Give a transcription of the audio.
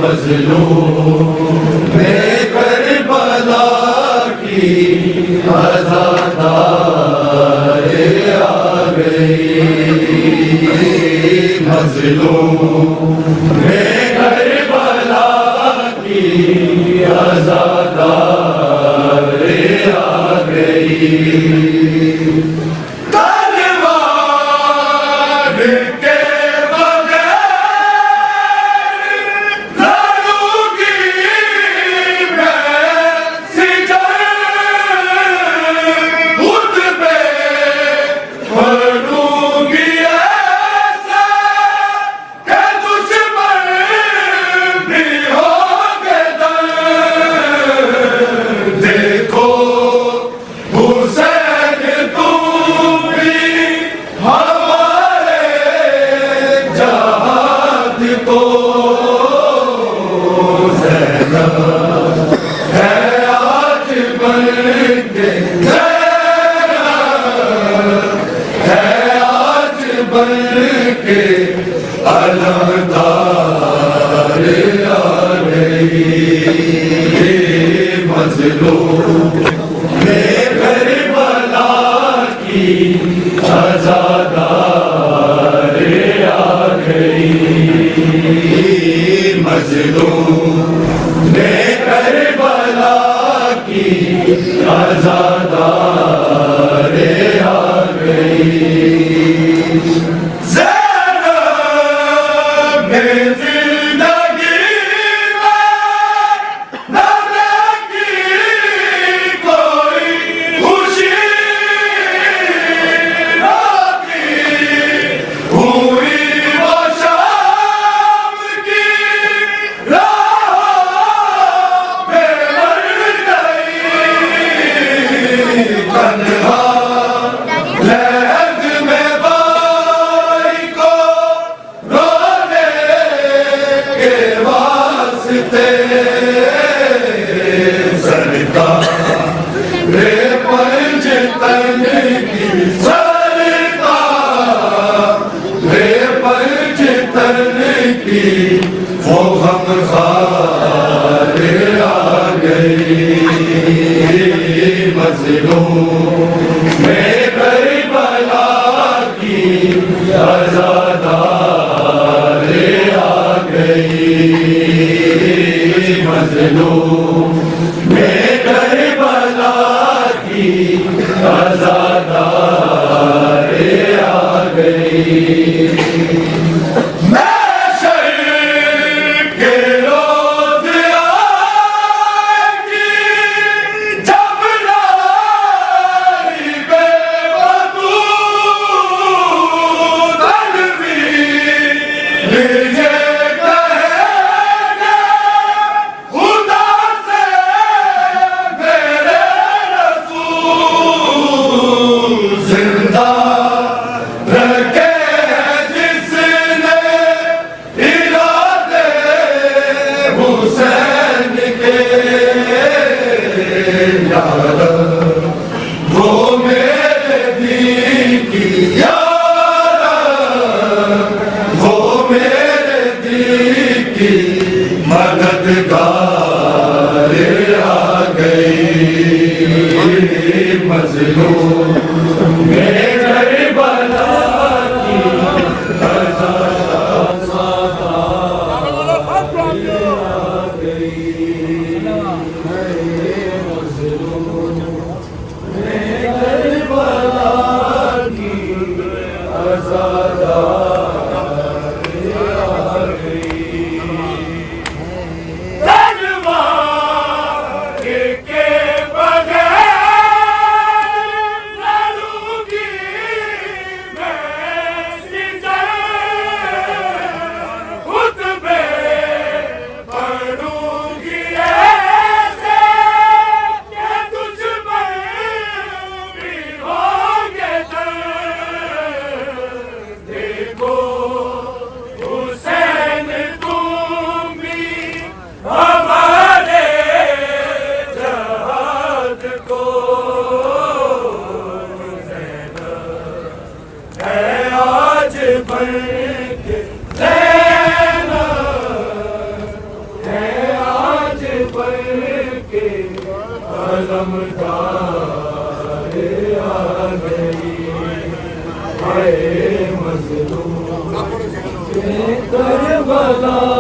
मज़लूम में करबला की अज़ादारे आ गई। मज़लूम में करबला की अज़ादारे आ गई। मज़लूम में करबला की अज़ादारे आ गई। मज़लूम में करबला की अज़ादारे आ गई। वो हम खारे आ गई। मज़लूम में करबला की अज़ादारे आ गई। मज़लूम में करबला की अज़ादारे आ गई। वो मेरे दीन की वो मेरे दीन की मददगार आ गई। मज़लूम में करबला की के बगैर करबला